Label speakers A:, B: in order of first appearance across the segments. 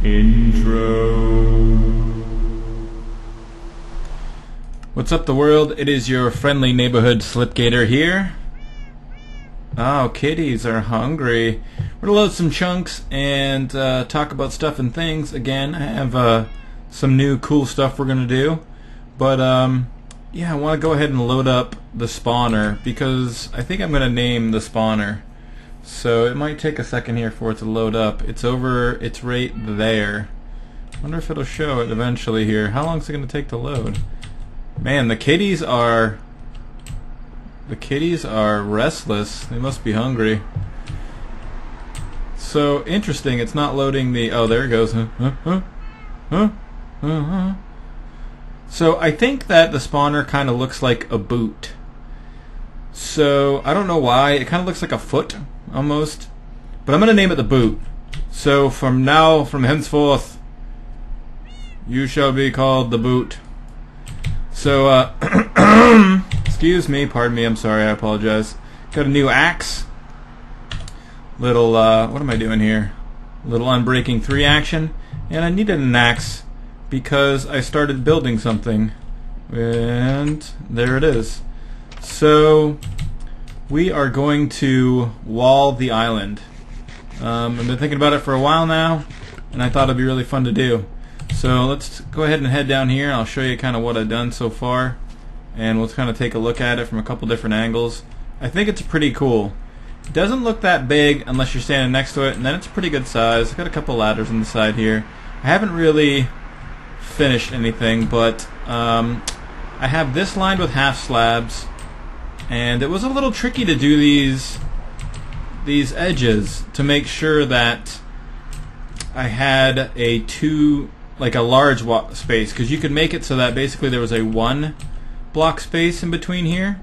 A: Intro. What's up, the world? It is your friendly neighborhood Slipgator here. Oh, kitties are hungry. We're gonna load some chunks and talk about stuff and things. Again, I have some new cool stuff we're gonna do, but yeah, I want to go ahead and load up the spawner because I think I'm gonna name the spawner. So it might take a second here for it to load up. It's right there. I wonder if it'll show it eventually here. How long is it going to take to load? Man, the kitties are restless. They must be hungry. So interesting, it's not loading the... Oh, there it goes. So I think that the spawner kind of looks like a boot. So I don't know why. It kind of looks like a foot almost, but I'm gonna name it the boot. So from henceforth, you shall be called the boot. So excuse me, pardon me, I'm sorry, I apologize. Got a new axe. Little what am I doing here? Little Unbreaking 3 action, and I needed an axe because I started building something, and there it is. So we are going to wall the island. I've been thinking about it for a while now, and I thought it'd be really fun to do. So let's go ahead and head down here. I'll show you kind of what I've done so far, and we'll kind of take a look at it from a couple different angles. I think it's pretty cool. It doesn't look that big unless you're standing next to it, and then it's a pretty good size. I've got a couple ladders on the side here. I haven't really finished anything, but I have this lined with half slabs. And it was a little tricky to do these edges to make sure that I had a large space, because you could make it so that basically there was a 1 block space in between here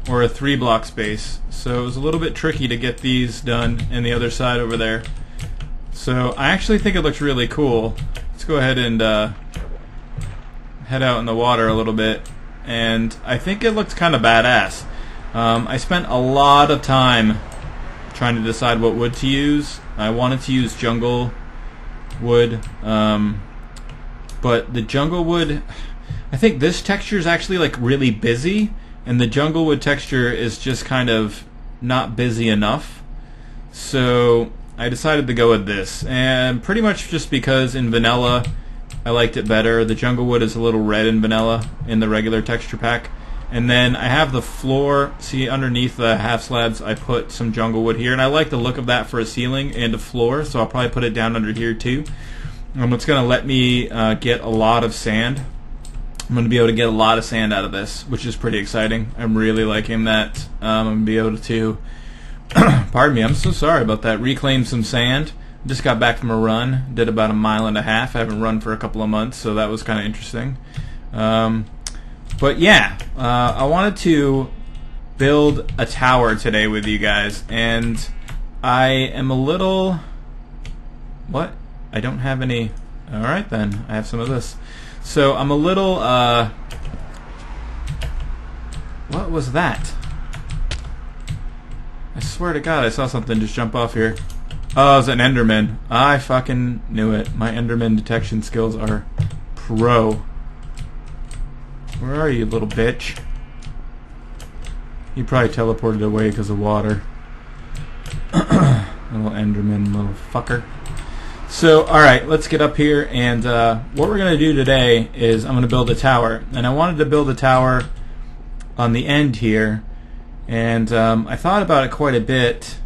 A: or a 3 block space. So it was a little bit tricky to get these done in the other side over there. So I actually think it looks really cool. Let's go ahead and head out in the water a little bit, and I think it looks kind of badass. I spent a lot of time trying to decide what wood to use. I wanted to use jungle wood, but the jungle wood, I think this texture is actually like really busy, and the jungle wood texture is just kind of not busy enough. So I decided to go with this, and pretty much just because in vanilla I liked it better. The jungle wood is a little red in vanilla in the regular texture pack. And then I have the floor, see underneath the half slabs I put some jungle wood here, and I like the look of that for a ceiling and a floor, so I'll probably put it down under here too. It's going to let me get a lot of sand. I'm going to be able to get a lot of sand out of this, which is pretty exciting. I'm really liking that. I'm going to be able to, pardon me, I'm so sorry about that, reclaim some sand. Just got back from a run, did about 1.5 miles. I haven't run for a couple of months, so that was kind of interesting. But yeah, I wanted to build a tower today with you guys, and I am a little... What? I don't have any... Alright then, I have some of this. So I'm a little... What was that? I swear to God I saw something just jump off here. Oh, it was an Enderman. I fucking knew it. My Enderman detection skills are pro. Where are you, little bitch? He probably teleported away because of water. Little Enderman, little fucker. So, alright, let's get up here, and what we're going to do today is I'm going to build a tower. And I wanted to build a tower on the end here, and I thought about it quite a bit.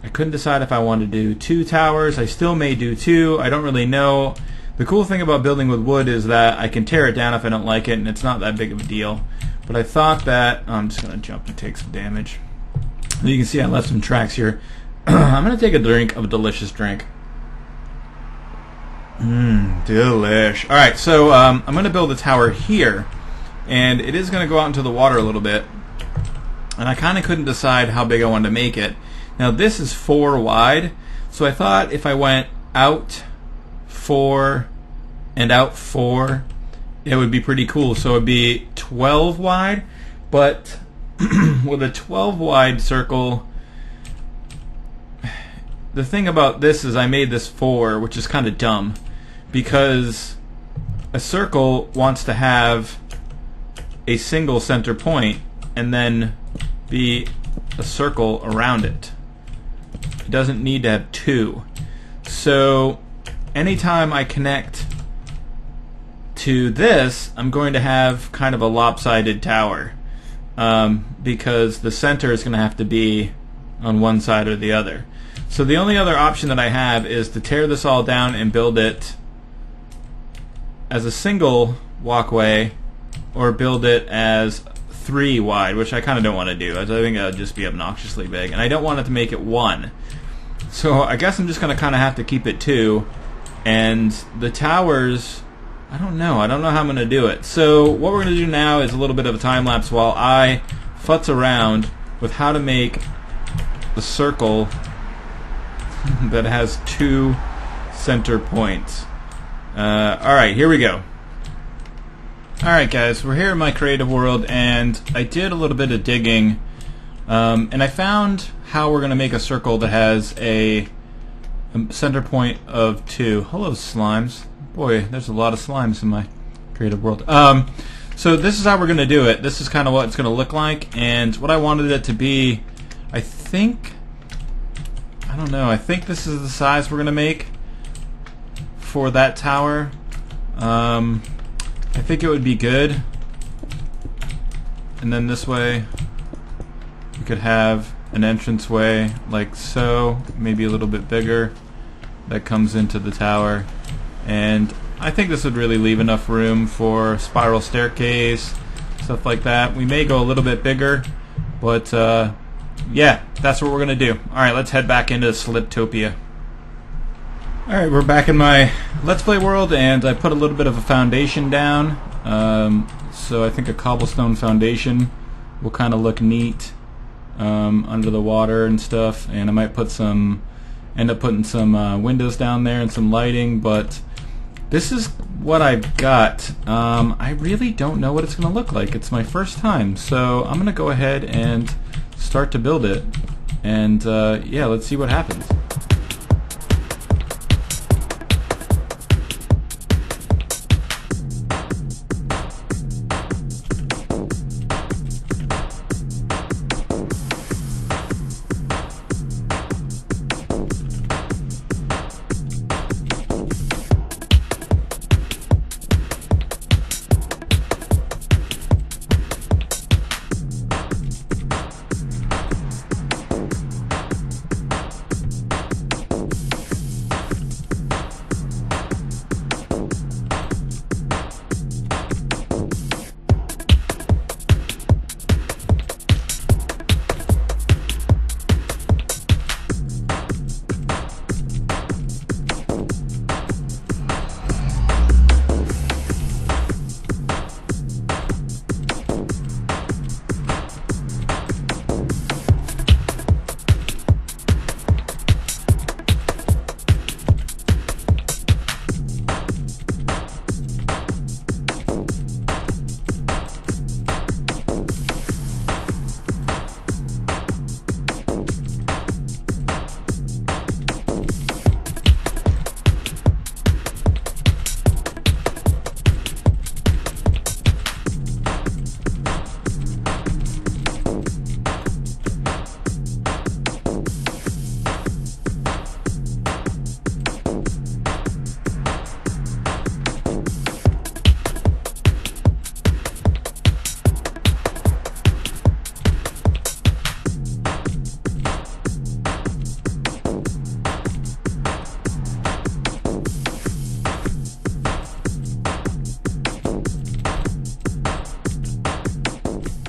A: I couldn't decide if I wanted to do 2 towers. I still may do 2. I don't really know. The cool thing about building with wood is that I can tear it down if I don't like it, and it's not that big of a deal. But I thought that... I'm just going to jump and take some damage. You can see I left some tracks here. I'm going to take a drink of a delicious drink. Delish. Alright, so I'm going to build a tower here, and it is going to go out into the water a little bit. And I kind of couldn't decide how big I wanted to make it. Now this is 4 wide, so I thought if I went out 4 and out 4, it would be pretty cool. So it would be 12 wide, but with a 12 wide circle, the thing about this is I made this 4, which is kind of dumb. because a circle wants to have a single center point and then be a circle around it. It doesn't need to have two. So anytime I connect to this, I'm going to have kind of a lopsided tower, because the center is going to have to be on one side or the other. So the only other option that I have is to tear this all down and build it as a single walkway, or build it as 3 wide, which I kind of don't want to do. I think that would just be obnoxiously big, and I don't want it to make it 1. So I guess I'm just going to kind of have to keep it 2, and the towers, I don't know how I'm going to do it. So what we're going to do now is a little bit of a time lapse while I futz around with how to make the circle that has 2 center points. Alright, here we go. Alright guys, we're here in my creative world, and I did a little bit of digging, and I found how we're going to make a circle that has a center point of 2. Hello slimes. Boy, there's a lot of slimes in my creative world. So this is how we're going to do it. This is kind of what it's going to look like, and what I wanted it to be, I think this is the size we're going to make for that tower. I think it would be good. And then this way we could have an entranceway like so, maybe a little bit bigger, that comes into the tower. And I think this would really leave enough room for spiral staircase, stuff like that. We may go a little bit bigger, but yeah, that's what we're going to do. Alright, let's head back into Sliptopia. Alright, we're back in my Let's Play world, and I put a little bit of a foundation down. So I think a cobblestone foundation will kind of look neat under the water and stuff. And I might end up putting some windows down there and some lighting, but this is what I've got. I really don't know what it's going to look like. It's my first time, so I'm going to go ahead and start to build it. And yeah, let's see what happens.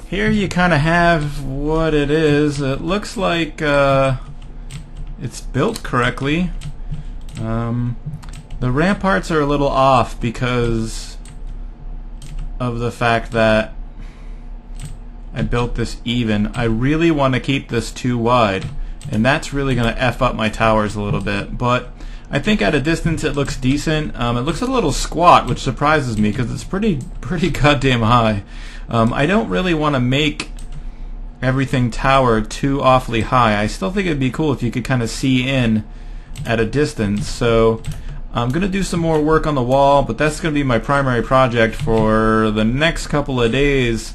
A: Here you kind of have what it is. It looks like it's built correctly. The ramparts are a little off because of the fact that I built this even. I really want to keep this too wide, and that's really going to F up my towers a little bit. But I think at a distance it looks decent. It looks a little squat, which surprises me because it's pretty goddamn high. I don't really want to make everything tower too awfully high. I still think it'd be cool if you could kind of see in at a distance. So I'm going to do some more work on the wall, but that's going to be my primary project for the next couple of days.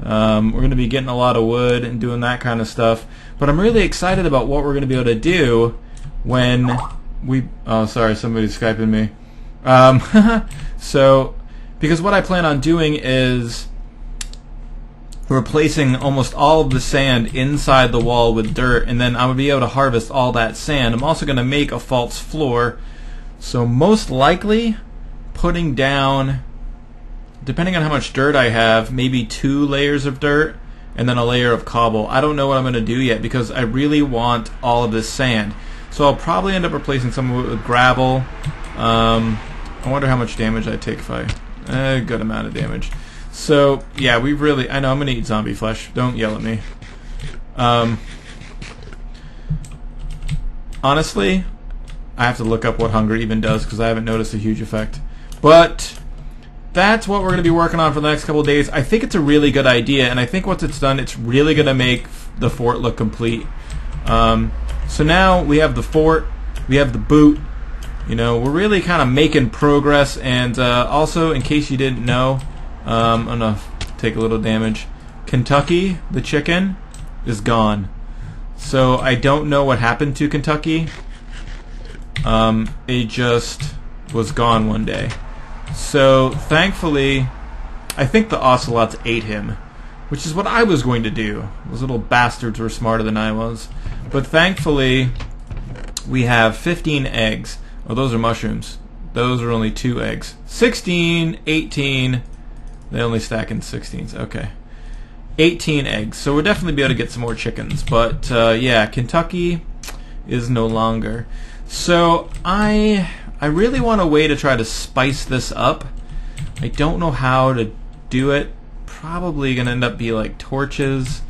A: We're going to be getting a lot of wood and doing that kind of stuff. But I'm really excited about what we're going to be able to do when we... Oh, sorry, somebody's Skyping me. So, because what I plan on doing is replacing almost all of the sand inside the wall with dirt, and then I'm going to be able to harvest all that sand. I'm also going to make a false floor. So most likely putting down, depending on how much dirt I have, maybe 2 layers of dirt and then a layer of cobble. I don't know what I'm going to do yet because I really want all of this sand. So I'll probably end up replacing some of it with gravel. I wonder how much damage I take if I... a good amount of damage. So, yeah, we really... I know, I'm going to eat zombie flesh. Don't yell at me. Honestly, I have to look up what hunger even does because I haven't noticed a huge effect. But that's what we're going to be working on for the next couple of days. I think it's a really good idea, and I think once it's done, it's really going to make the fort look complete. So now we have the fort, we have the boot. You know, we're really kind of making progress, and also, in case you didn't know, I'm going to take a little damage. Kentucky, the chicken, is gone. So I don't know what happened to Kentucky. It just was gone one day. So, thankfully, I think the ocelots ate him, which is what I was going to do. Those little bastards were smarter than I was. But thankfully, we have 15 eggs. Oh, those are mushrooms. Those are only 2 eggs. 16, 18. They only stack in 16s. Okay. 18 eggs. So we'll definitely be able to get some more chickens. But, yeah, Kentucky is no longer. So I really want a way to try to spice this up. I don't know how to do it. Probably going to end up be like torches.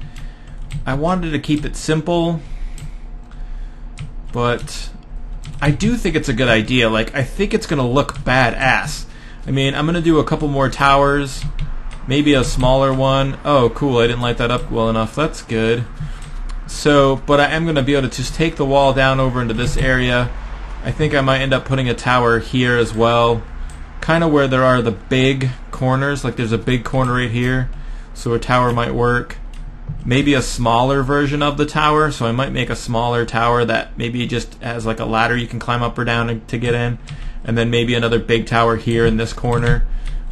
A: I wanted to keep it simple, but I do think it's a good idea. Like, I think it's going to look badass. I mean, I'm going to do a couple more towers, maybe a smaller one. Oh, cool, I didn't light that up well enough. That's good. So, but I am going to be able to just take the wall down over into this area. I think I might end up putting a tower here as well. Kind of where there are the big corners. Like there's a big corner right here. So a tower might work. Maybe a smaller version of the tower. So I might make a smaller tower that maybe just has like a ladder you can climb up or down to get in. And then maybe another big tower here in this corner.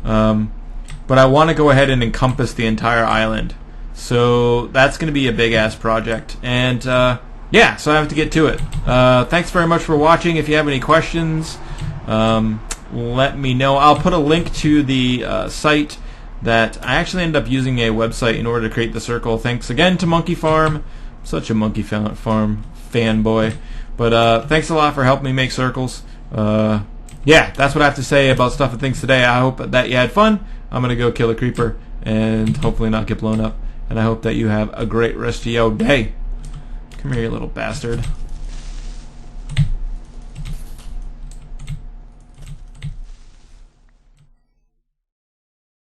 A: But I want to go ahead and encompass the entire island. So that's going to be a big-ass project. And, yeah, so I have to get to it. Thanks very much for watching. If you have any questions, let me know. I'll put a link to the site that I actually ended up using a website in order to create the circle. Thanks again to Monkey Farm. Such a Monkey Farm fanboy. But thanks a lot for helping me make circles. Yeah, that's what I have to say about Stuff and Things today. I hope that you had fun. I'm going to go kill a creeper and hopefully not get blown up. And I hope that you have a great rest of your day. Come here, you little bastard.